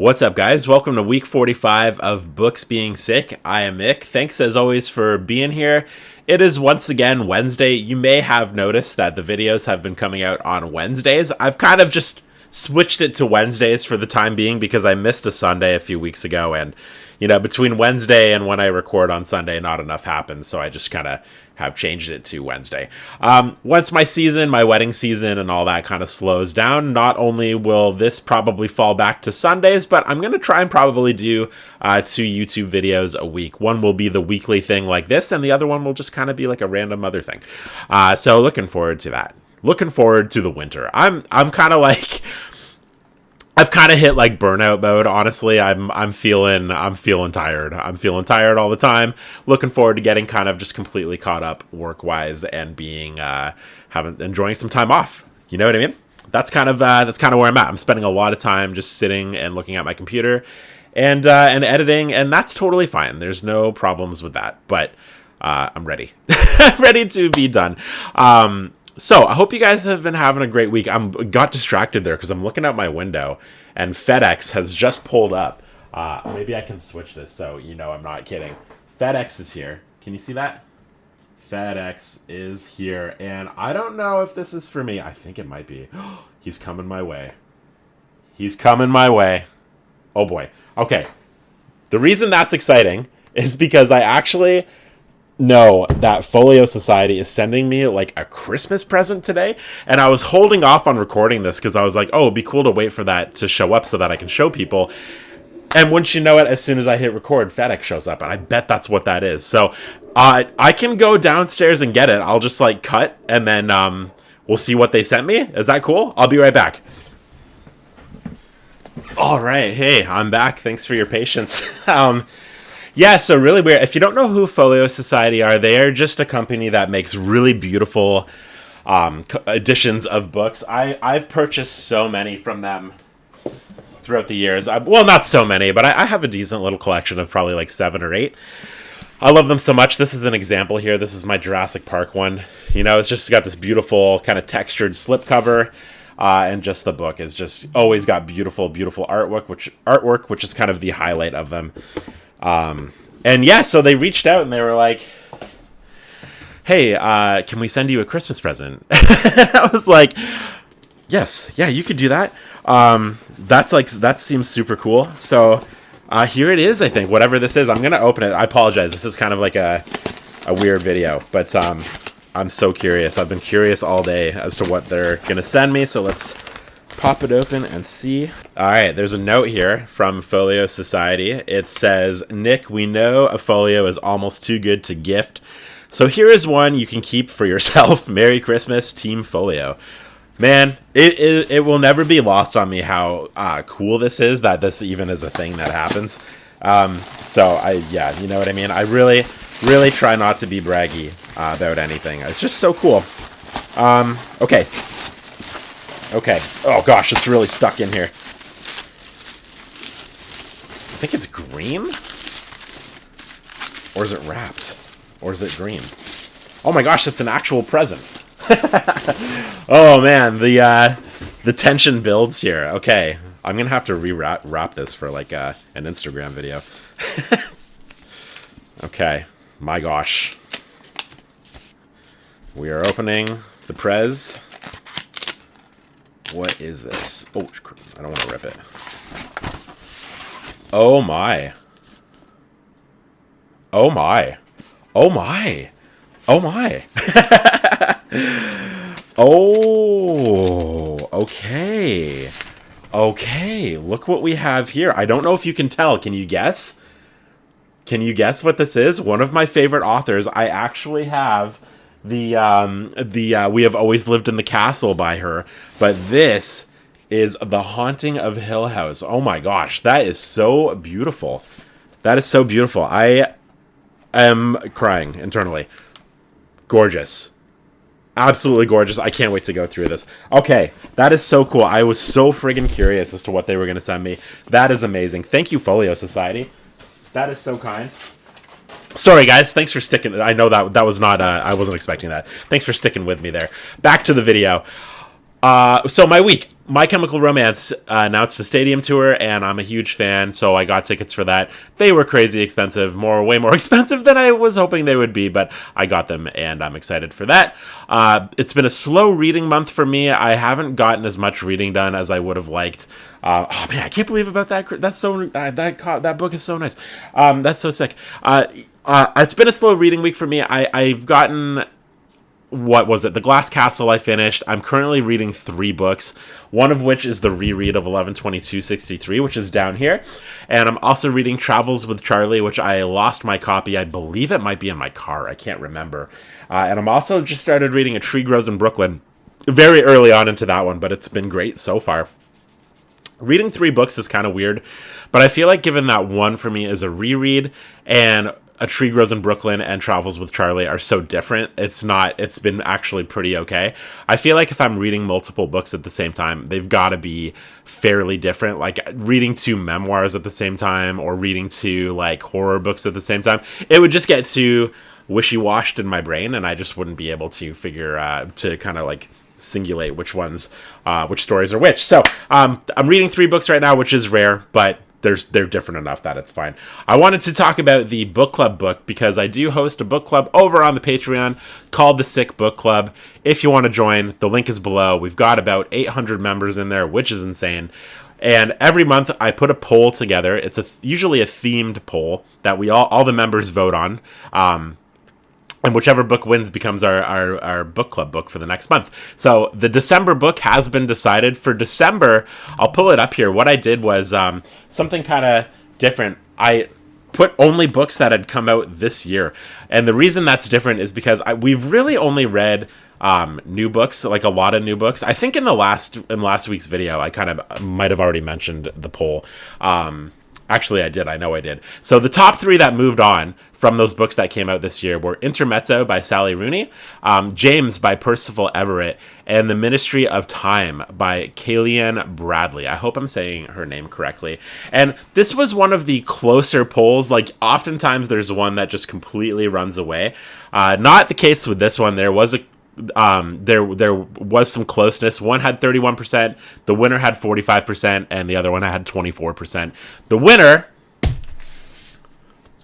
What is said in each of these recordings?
What's up, guys? Welcome to week 45 of Books Being Sick. I am Mick. Thanks, as always, for being here. It is once again Wednesday. You may have noticed that the videos have been coming out on Wednesdays. I've kind of just switched it to Wednesdays for the time being because I missed a Sunday a few weeks ago, and between Wednesday and when I record on Sunday, not enough happens, so I just kind of have changed it to Wednesday. Once my wedding season and all that kind of slows down, not only will this probably fall back to Sundays, but I'm going to try and probably do 2 YouTube videos a week. One will be the weekly thing like this, and the other one will just kind of be like a random other thing. So looking forward to that. Looking forward to the winter. I'm kind of like... I've kind of hit like burnout mode, honestly. I'm feeling tired. I'm feeling tired all the time. Looking forward to getting kind of just completely caught up work-wise and being enjoying some time off. You know what I mean? That's kind of where I'm at. I'm spending a lot of time just sitting and looking at my computer and editing, and that's totally fine. There's no problems with that. But I'm ready. Ready to be done. So, I hope you guys have been having a great week. I got distracted there because I'm looking out my window and FedEx has just pulled up. Maybe I can switch this so you know I'm not kidding. FedEx is here. Can you see that? FedEx is here. And I don't know if this is for me. I think it might be. He's coming my way. He's coming my way. Oh boy. Okay. The reason that's exciting is because I actually... know that Folio Society is sending me like a Christmas present today, and I was holding off on recording this because I was like, oh, it'd be cool to wait for that to show up so that I can show people. And wouldn't you know it, as soon as I hit record, FedEx shows up, and I bet that's what that is. So I can go downstairs and get it. I'll just like cut, and then we'll see what they sent me. Is that cool? I'll be right back. All right. Hey, I'm back. Thanks for your patience. Yeah, so really weird. If you don't know who Folio Society are, they are just a company that makes really beautiful editions of books. I've purchased so many from them throughout the years. Well, not so many, but I have a decent little collection of probably like 7 or 8. I love them so much. This is an example here. This is my Jurassic Park one. It's just got this beautiful kind of textured slipcover. And just the book is just always got beautiful, beautiful artwork, which is kind of the highlight of them. And yeah, so they reached out and they were like, hey, can we send you a Christmas present? I was like, yes, yeah, you could do that. That seems super cool. So, here it is, I think, whatever this is. I'm going to open it. I apologize. This is kind of like a weird video, but, I'm so curious. I've been curious all day as to what they're going to send me. So let's pop it open and see. All right, there's a note here from Folio Society. It says, Nick, we know a folio is almost too good to gift, so here is one you can keep for yourself. Merry Christmas, Team Folio. Man, it will never be lost on me how cool this is, that this even is a thing that happens. You know what I mean? I really, really try not to be braggy about anything. It's just so cool. Okay. Okay. Oh, gosh, it's really stuck in here. I think it's green? Or is it wrapped? Or is it green? Oh my gosh, it's an actual present. Oh, man, the tension builds here. Okay, I'm going to have to wrap this for, like, an Instagram video. Okay, my gosh. We are opening the prez. What is this? Oh, I don't want to rip it. Oh my. Oh my. Oh my. Oh my. Oh, okay. Okay, look what we have here. I don't know if you can tell. Can you guess? Can you guess what this is? One of my favorite authors. I actually have the We Have Always Lived in the Castle by her, but this is The Haunting of Hill House. Oh my gosh, that is so beautiful. That is so beautiful. I am crying internally. Gorgeous. Absolutely gorgeous. I can't wait to go through this. Okay, that is so cool. I was so friggin' curious as to what they were going to send me. That is amazing. Thank you, Folio Society. That is so kind. Sorry, guys. Thanks for sticking. I know that was not... I wasn't expecting that. Thanks for sticking with me there. Back to the video. So my week. My Chemical Romance announced a stadium tour, and I'm a huge fan, so I got tickets for that. They were crazy expensive, way more expensive than I was hoping they would be, but I got them, and I'm excited for that. It's been a slow reading month for me. I haven't gotten as much reading done as I would have liked. Oh man, I can't believe about that. That's so that book is so nice. That's so sick. It's been a slow reading week for me. I've gotten. What was it? The Glass Castle I finished. I'm currently reading 3 books, one of which is the reread of 11/22/63, which is down here. And I'm also reading Travels with Charlie, which I lost my copy. I believe it might be in my car. I can't remember. And I'm also just started reading A Tree Grows in Brooklyn very early on into that one, but it's been great so far. Reading 3 books is kind of weird, but I feel like given that one for me is a reread and A Tree Grows in Brooklyn and Travels with Charlie are so different, it's been actually pretty okay. I feel like if I'm reading multiple books at the same time, they've got to be fairly different. Like reading 2 memoirs at the same time or reading 2 like horror books at the same time, it would just get too wishy-washed in my brain, and I just wouldn't be able to figure to kind of like singulate which stories are which. So I'm reading 3 books right now, which is rare, but they're different enough that it's fine. I wanted to talk about the book club book because I do host a book club over on the Patreon called the Sick Book Club. If you want to join, the link is below. We've got about 800 members in there, which is insane. And every month I put a poll together. It's usually a themed poll that we all the members vote on. And whichever book wins becomes our book club book for the next month. So the December book has been decided. For December, I'll pull it up here. What I did was something kind of different. I put only books that had come out this year. And the reason that's different is because we've really only read new books, like a lot of new books. I think in last week's video, I kind of might have already mentioned the poll. Actually, I did. I know I did. So the top 3 that moved on from those books that came out this year were Intermezzo by Sally Rooney, James by Percival Everett, and The Ministry of Time by Kalian Bradley. I hope I'm saying her name correctly. And this was one of the closer polls. Like, oftentimes there's one that just completely runs away. Not the case with this one. There was some closeness. One had 31%, the winner had 45%, and the other one had 24%. The winner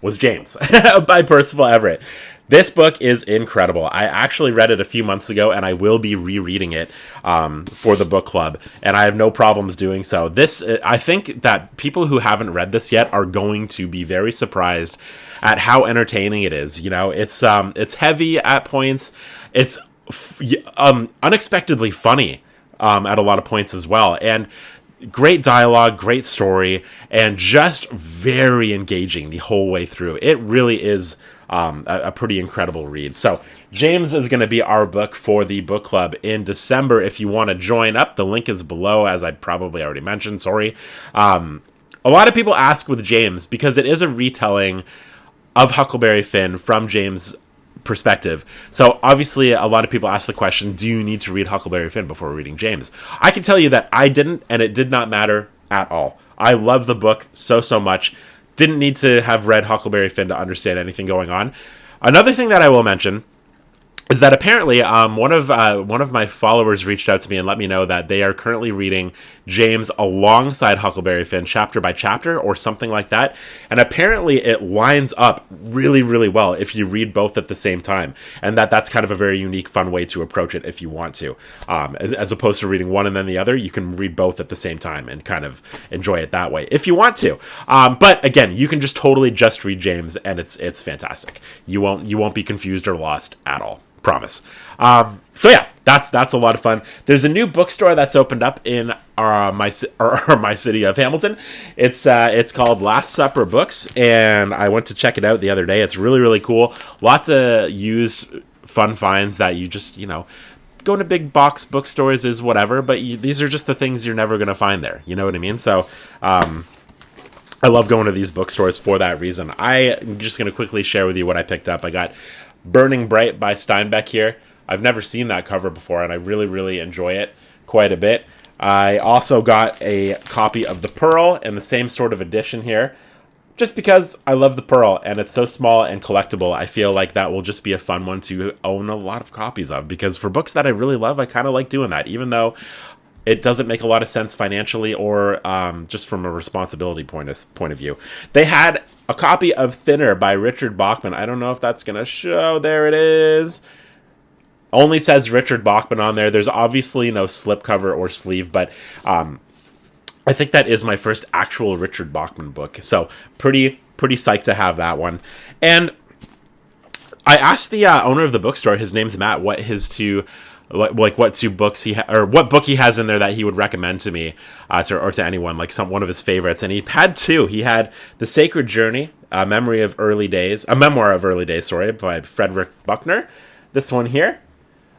was James by Percival Everett. This book is incredible. I actually read it a few months ago, and I will be rereading it for the book club, and I have no problems doing so. I think that people who haven't read this yet are going to be very surprised at how entertaining it is. You know, it's heavy at points. It's unexpectedly funny at a lot of points as well, and great dialogue, great story, and just very engaging the whole way through. It really is a pretty incredible read. So James is going to be our book for the book club in December. If you want to join up, the link is below, as I probably already mentioned. Sorry. A lot of people ask with James, because it is a retelling of Huckleberry Finn from James' perspective. So obviously a lot of people ask the question, do you need to read Huckleberry Finn before reading James? I can tell you that I didn't, and it did not matter at all. I love the book so much. Didn't need to have read Huckleberry Finn to understand anything going on. Another thing that I will mention is that apparently one of my followers reached out to me and let me know that they are currently reading James alongside Huckleberry Finn chapter by chapter or something like that. And apparently it lines up really, really well if you read both at the same time. And that's kind of a very unique, fun way to approach it if you want to. As opposed to reading one and then the other, you can read both at the same time and kind of enjoy it that way if you want to. But again, you can just totally just read James, and it's fantastic. You won't be confused or lost at all. Promise. So yeah, that's a lot of fun. There's a new bookstore that's opened up in my city of Hamilton. It's called Last Supper Books, and I went to check it out the other day. It's really, really cool. Lots of used fun finds that you just, going to big box bookstores is whatever, but these are just the things you're never going to find there. You know what I mean? So I love going to these bookstores for that reason. I'm just going to quickly share with you what I picked up. I got Burning Bright by Steinbeck here. I've never seen that cover before, and I really, really enjoy it quite a bit. I also got a copy of The Pearl in the same sort of edition here, just because I love The Pearl, and it's so small and collectible. I feel like that will just be a fun one to own a lot of copies of, because for books that I really love, I kind of like doing that, even though it doesn't make a lot of sense financially or just from a responsibility point of view. They had a copy of Thinner by Richard Bachman. I don't know if that's going to show. There it is. Only says Richard Bachman on there. There's obviously no slipcover or sleeve, but I think that is my first actual Richard Bachman book. So pretty psyched to have that one. And I asked the owner of the bookstore, his name's Matt, what two books what book he has in there that he would recommend to me to anyone, like one of his favorites. And he had two. He had The Sacred Journey, a memoir of early days, by Frederick Buckner. This one here.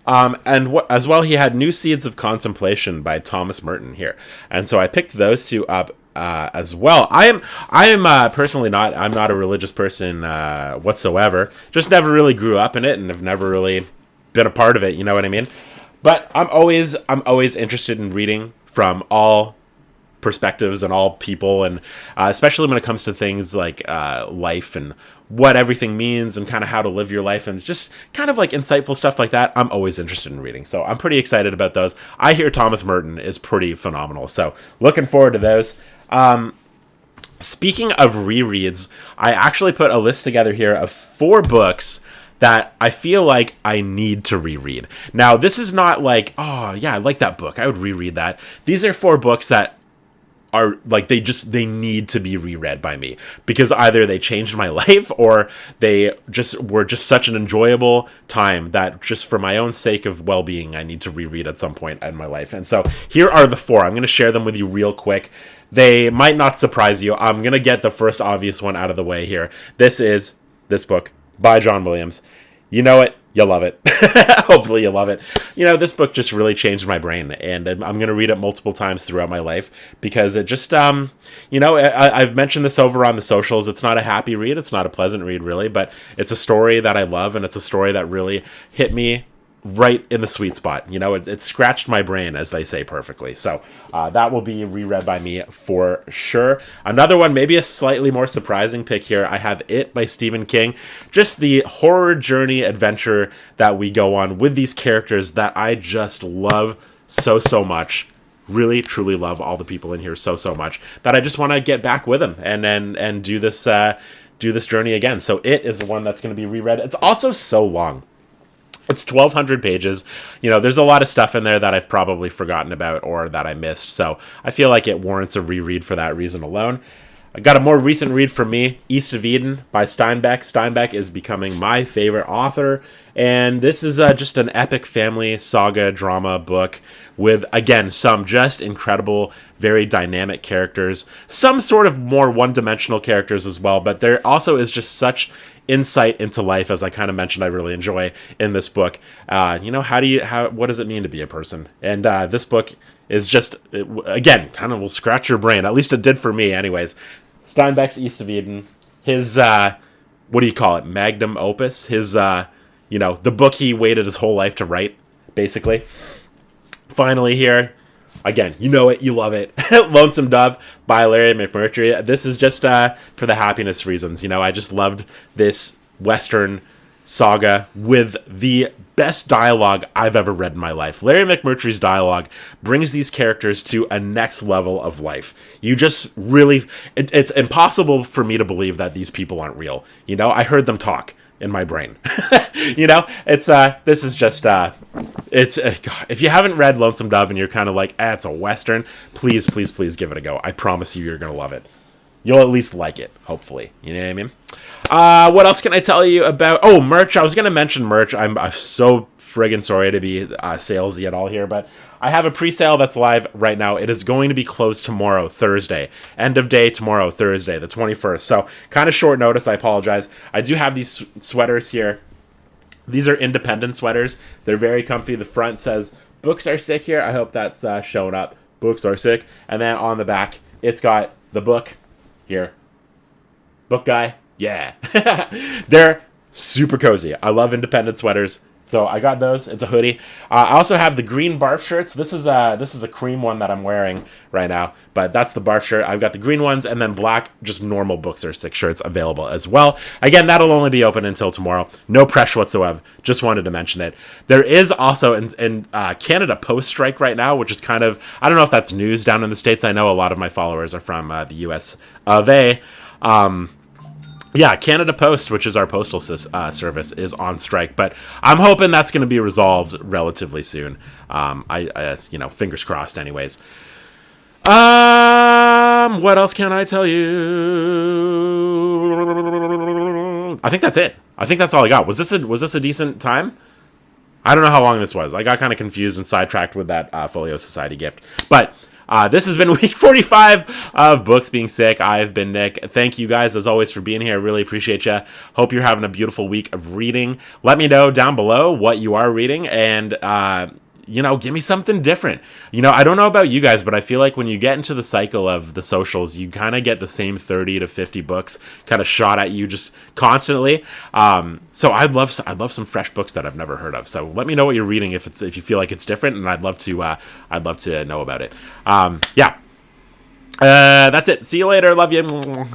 As well, he had New Seeds of Contemplation by Thomas Merton here. And so I picked those two up as well. I am personally I'm not a religious person whatsoever. Just never really grew up in it and have never really been a part of it, you know what I mean? But I'm always interested in reading from all perspectives and all people, and especially when it comes to things like life and what everything means and kind of how to live your life and just kind of like insightful stuff like that. I'm always interested in reading, so I'm pretty excited about those. I hear Thomas Merton is pretty phenomenal, so looking forward to those. Speaking of rereads, I actually put a list together here of 4 books that I feel like I need to reread. Now, this is not like, oh yeah, I like that book, I would reread that. These are 4 books that are like, they need to be reread by me because either they changed my life or they were just such an enjoyable time that just for my own sake of well-being, I need to reread at some point in my life. And so here are the 4. I'm going to share them with you real quick. They might not surprise you. I'm going to get the first obvious one out of the way here. This is this book by John Williams. You know it. You'll love it. Hopefully you'll love it. You know, this book just really changed my brain, and I'm going to read it multiple times throughout my life because it just, I've mentioned this over on the socials. It's not a happy read. It's not a pleasant read, really, but it's a story that I love, and it's a story that really hit me right in the sweet spot. You know, it scratched my brain, as they say, perfectly. So that will be reread by me for sure. Another one, maybe a slightly more surprising pick here. I have It by Stephen King. Just the horror journey adventure that we go on with these characters that I just love so much. Really, truly love all the people in here so much that I just want to get back with them and do this journey again. So It is the one that's going to be reread. It's also so long. It's 1,200 pages. You know, there's a lot of stuff in there that I've probably forgotten about or that I missed. So I feel like it warrants a reread for that reason alone. I got a more recent read for me, East of Eden by Steinbeck. Steinbeck is becoming my favorite author. And this is just an epic family saga drama book with, again, some just incredible, very dynamic characters. Some sort of more one-dimensional characters as well. But there also is just such insight into life, as I kind of mentioned, I really enjoy in this book. What does it mean to be a person? And this book is just, again, kind of will scratch your brain. At least it did for me, anyways. Steinbeck's East of Eden, his, what do you call it, magnum opus? His, the book he waited his whole life to write, basically. Finally here, again, you know it, you love it. Lonesome Dove by Larry McMurtry. This is just for the happiness reasons. You know, I just loved this Western saga with the best dialogue I've ever read in my life. Larry McMurtry's dialogue brings these characters to a next level of life. You just really, it's impossible for me to believe that these people aren't real. You know, I heard them talk in my brain. You know, this is just, God, if you haven't read Lonesome Dove and you're kind of like, it's a Western, please give it a go. I promise you're going to love it. You'll at least like it, hopefully. You know what I mean? What else can I tell you about? Oh, merch. I was going to mention merch. I'm so friggin' sorry to be salesy at all here, but I have a pre-sale that's live right now. It is going to be closed tomorrow, Thursday. End of day tomorrow, Thursday, the 21st. So kind of short notice. I apologize. I do have these sweaters here. These are independent sweaters. They're very comfy. The front says, "Books are sick" here. I hope that's showing up. Books are sick. And then on the back, it's got the book here. Book guy. Yeah. They're super cozy. I love independent sweaters. So I got those. It's a hoodie. I also have the green barf shirts. This is a cream one that I'm wearing right now, but that's the barf shirt. I've got the green ones and then black, just normal Bookstore stick shirts available as well. Again, that'll only be open until tomorrow. No pressure whatsoever. Just wanted to mention it. There is also in Canada Post strike right now, which is kind of, I don't know if that's news down in the States. I know a lot of my followers are from the US of A. Yeah, Canada Post, which is our postal service, is on strike, but I'm hoping that's going to be resolved relatively soon. Fingers crossed. Anyways, what else can I tell you? I think that's it. I think that's all I got. Was this a decent time? I don't know how long this was. I got kind of confused and sidetracked with that Folio Society gift, but. This has been week 45 of Books Being Sick. I've been Nick. Thank you guys, as always, for being here. I really appreciate you. Hope you're having a beautiful week of reading. Let me know down below what you are reading, and give me something different. I don't know about you guys, but I feel like when you get into the cycle of the socials, you kind of get the same 30 to 50 books kind of shot at you just constantly. So I'd love some fresh books that I've never heard of. So let me know what you're reading if you feel like it's different, and I'd love to know about it. That's it. See you later. Love you.